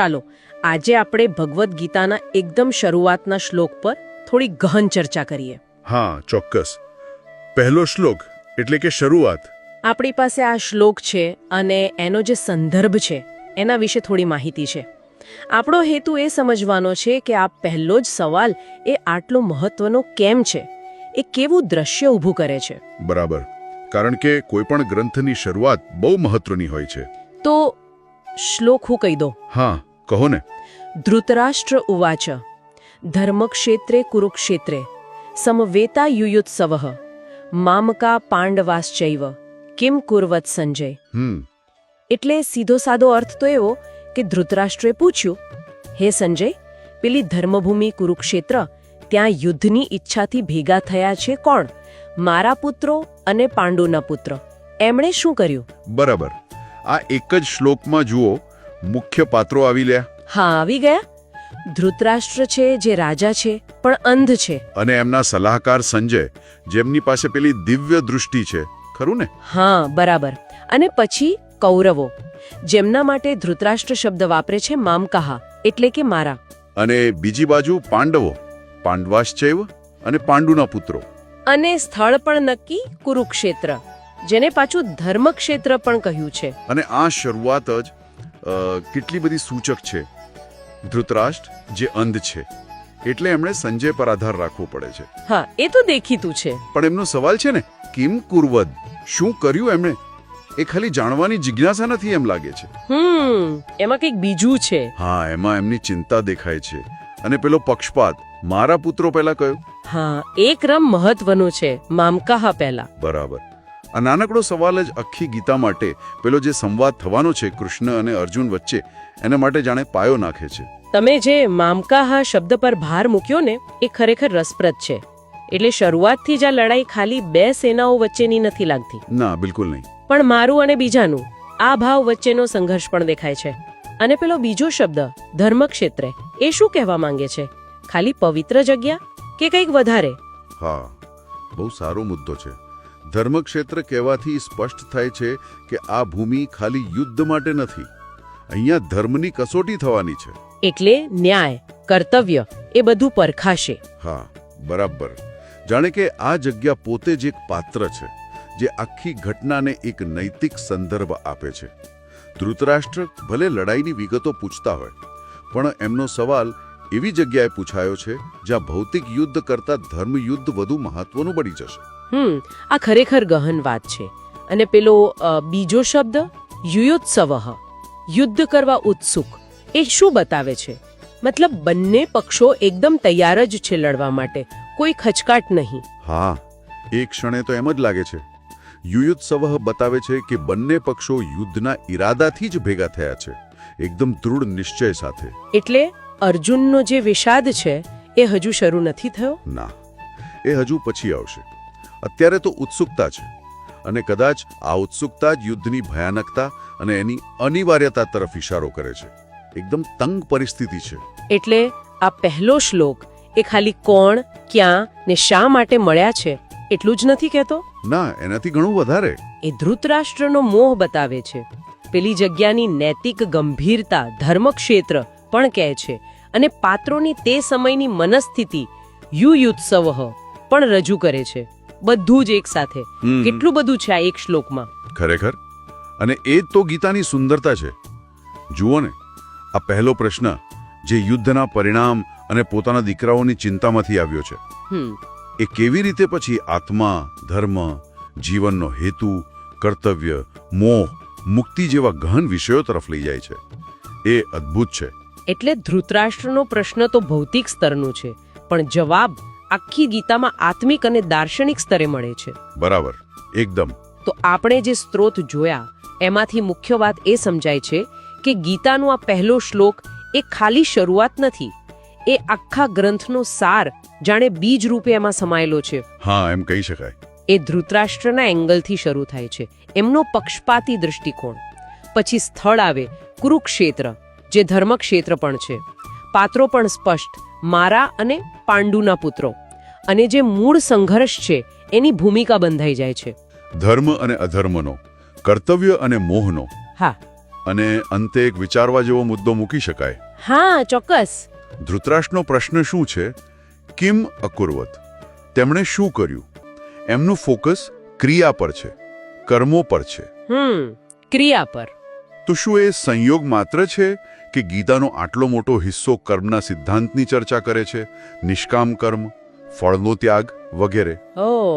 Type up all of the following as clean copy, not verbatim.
ચાલો આજે આપણે ભગવદ્ ગીતાના એકદમ શરૂઆતના શ્લોક પર થોડી ગહન ચર્ચા કરીએ. હા, ચોક્કસ. પહેલો શ્લોક એટલે કે શરૂઆત. આપણી પાસે આ શ્લોક છે અને એનો જે સંદર્ભ છે એના વિશે થોડી માહિતી છે. આપણો હેતુ એ સમજવાનો છે કે આ પહેલો જ સવાલ એ આટલો મહત્વનો કેમ છે, એ કેવું દ્રશ્ય ઊભું કરે છે. બરાબર, કારણ કે કોઈ પણ ગ્રંથની શરૂઆત બહુ મહત્વની હોય છે. તો શ્લોક હું કહી દઉં. હા, કહો ને. ધૃતરાષ્ટ્ર ઉવાચ ધર્મક્ષેત્રે કુરુક્ષેત્રે સમવેતા યુયુત્સવઃ મામકા પાંડવાશ્ચૈવ કિમ કુર્વત સંજય. એટલે સીધો સાદો અર્થ તો એવો કે ધૃતરાષ્ટ્રે પૂછ્યું, હે સંજય, પેલી ધર્મભૂમિ કુરુક્ષેત્ર ત્યાં યુદ્ધની ઈચ્છાથી ભેગા થયા છે કોણ? મારા પુત્રો અને પાંડુના પુત્ર. એમણે શું કર્યું? બરાબર. આ એક જ શ્લોકમાં જુઓ, મુખ્ય પાત્રો આવી લ્યા. હા, આવી ગયા. ધૃતરાષ્ટ્ર છે જે રાજા છે પણ અંધ છે, અને એમના સલાહકાર સંજય, જેમની પાસે પેલી દિવ્ય દૃષ્ટિ છે. ખરું ને? હા, બરાબર. અને પછી કૌરવો, જેમના માટે ધૃતરાષ્ટ્ર શબ્દ વાપરે છે મામકાહા, એટલે કે મારા. અને બીજી બાજુ પાંડવો, પાંડવાશ્ચૈવ અને પાંડુના પુત્રો. અને સ્થળ પણ નક્કી કુરુક્ષેત્ર, જેને પાછું ધર્મક્ષેત્ર પણ કહ્યું છે. અને આ શરૂઆત જ કેટલી બધી સૂચક છે. ધૃતરાષ્ટ્ર જે અંધ છે એટલે એમણે સંજય પર આધાર રાખવો પડે છે. હા, એ તો દેખીતું છે. પણ એમનો સવાલ છે ને, કિમ કુર્વદ, શું કર્યું એમણે? એ ખાલી જાણવાની જિજ્ઞાસા નથી એમ લાગે છે. એમાં કંઈક બીજું છે. હા, એમાં એમની ચિંતા દેખાય છે. અને પેલો પક્ષપાત, મારા પુત્રો પહેલા કયો. હા, એ ક્રમ મહત્વનો છે, મામકાહા પહેલા. બરાબર. આ નાનકડો સવાલ જ આખી ગીતા માટે, પેલો જે સંવાદ થવાનો છે કૃષ્ણ અને અર્જુન વચ્ચે, એના માટે જાણે પાયો નાખે છે. તમે જે મામકાહા શબ્દ પર ભાર મૂક્યો ને, એ ખરેખર રસપ્રદ છે. એટલે શરૂઆતથી જ આ લડાઈ ખાલી બે સેનાઓ વચ્ચેની નથી લાગતી. ના, બિલકુલ નહીં. પણ મારું અને બીજાનું, આ ભાવ વચ્ચેનો સંઘર્ષ પણ દેખાય છે. અને પેલો બીજો શબ્દ ધર્મક્ષેત્રે, એ શું કહેવા માંગે છે? ખાલી પવિત્ર જગ્યા કે કંઈક વધારે? હા, બહુ સારો મુદ્દો છે. ધર્મક્ષેત્ર કહેવાથી સ્પષ્ટ થાય છે કે આ ભૂમિ ખાલી યુદ્ધ માટે નથી. અહીંયા ધર્મની કસોટી થવાની છે. એટલે ન્યાય, કર્તવ્ય એ બધું પરખાશે. હા, બરાબર. જાણે કે આ જગ્યા પોતે જ એક પાત્ર છે જે આખી ઘટનાને એક નૈતિક સંદર્ભ આપે છે. ધૃતરાષ્ટ્ર ભલે લડાઈની વિગતો પૂછતા હોય, પણ એમનો સવાલ એવી જગ્યાએ પૂછાયો છે જ્યાં ભૌતિક યુદ્ધ કરતા ધર્મયુદ્ધ વધુ મહત્વનું બની જશે. આ ખરેખર ગહન વાત છે. અને પેલો બીજો શબ્દ યુયોત્સવઃ, યુદ્ધ કરવા ઉત્સુક, એ શું બતાવે છે? મતલબ બંને પક્ષો એકદમ તૈયાર જ છે લડવા માટે, કોઈ ખચકાટ નહીં. હા, એક ક્ષણે તો એમ જ લાગે છે. યુયુત્સવઃ બતાવે છે કે બંને પક્ષો યુદ્ધના ઈરાદાથી જ ભેગા થયા છે, એકદમ દૃઢ નિશ્ચય સાથે. એટલે અર્જુનનો જે વિષાદ છે એ હજુ શરૂ નથી થયો? ના, એ હજુ પછી આવશે. અત્યારે તો ઉત્સુકતા છે, અને કદાચ આ ઉત્સુકતા જ યુદ્ધની ભયાનકતા અને એની અનિવાર્યતા તરફ ઇશારો કરે છે. એકદમ તંગ પરિસ્થિતિ છે. એટલે આ પહેલો શ્લોક એ ખાલી કોણ, ક્યાં ને શા માટે મળ્યા છે એટલું જ નથી કહેતો. ના, એનાથી ઘણું વધારે. એ ધૃતરાષ્ટ્રનો મોહ બતાવે છે, પેલી જગ્યાની નૈતિક ગંભીરતા ધર્મક્ષેત્ર પણ કહે છે, અને પાત્રોની તે સમયની મનસ્થિતિ યુયુત્સવઃ પણ રજૂ કરે છે. બધું જ એક સાથે. કેટલું બધું છે આ એક શ્લોકમાં. ખરેખર. અને એ જ તો ગીતાની સુંદરતા છે. જુઓ ને, આ પહેલો પ્રશ્ન જે યુદ્ધના પરિણામ અને પોતાના દીકરાઓની ચિંતામાંથી આવ્યો છે, એ કેવી રીતે પછી આત્મા, ધર્મ, જીવનનો હેતુ, કર્તવ્ય, મોહ, મુક્તિ જેવા ગહન વિષયો તરફ લઈ જાય છે. એ અદ્ભુત છે. એટલે ધૃતરાષ્ટ્રનો પ્રશ્ન તો ભૌતિક સ્તરનું છે, પણ જવાબ આખી ગીતામાં આત્મિક અને દાર્શનિક સ્તરે મળે છે. બરાબર, એકદમ. તો આપણે જે સ્ત્રોત જોયા એમાંથી મુખ્ય વાત એ સમજાય છે કે ગીતાનો આ પહેલો શ્લોક એ ખાલી શરૂઆત નથી, એ આખા ગ્રંથનો સાર જાણે બીજ રૂપે એમાં સમાયેલો છે. હા, એમ કહી શકાય. એ ધૃતરાષ્ટ્રના એંગલથી શરૂ થાય છે, એમનો પક્ષપાતી દૃષ્ટિકોણ. પછી સ્થળ આવે કુરુક્ષેત્ર, જે ધર્મક્ષેત્ર પણ છે. પાત્રો પણ સ્પષ્ટ, મારા અને પાંડુના પુત્રો. અને જે મૂળ સંઘર્ષ છે એની ભૂમિકા બંધાઈ જાય છે. ધર્મ અને અધર્મનો, કર્તવ્ય અને મોહનો. હા, અને અંતે એક વિચારવા જેવો મુદ્દો મૂકી શકાય. હા ચોક્કસ. ધૃતરાષ્ટ્રનો પ્રશ્ન શું છે? કિમ અકુર્વત, તેમણે શું કર્યું? એમનું ફોકસ ક્રિયા પર છે, કર્મો પર છે. ક્રિયા પર. તો શું એ સંયોગ માત્ર છે કે ગીતાનો આટલો મોટો હિસ્સો કર્મના સિદ્ધાંતની ચર્ચા કરે છે? નિષ્કામ કર્મ, ફળનો ત્યાગ વગેરે.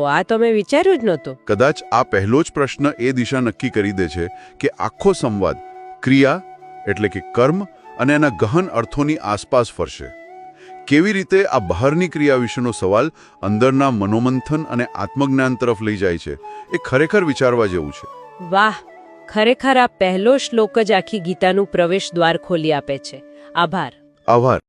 આ તો મેં વિચાર્યું જ નહોતું. કદાચ આ પહેલો જ પ્રશ્ન એ દિશા નક્કી કરી દે છે કે આખો સંવાદ ક્રિયા એટલે કે કર્મ અને એના ગહન અર્થોની આસપાસ ફરશે. કેવી રીતે આ બહારની ક્રિયા વિશેનો સવાલ અંદરના મનોમંથન અને આત્મજ્ઞાન તરફ લઈ જાય છે, એ ખરેખર વિચારવા જેવું છે. વાહ, ખરેખર આ પહેલો શ્લોક જ આખી ગીતાનું પ્રવેશ દ્વાર ખોલી આપે છે. આભાર. આભાર.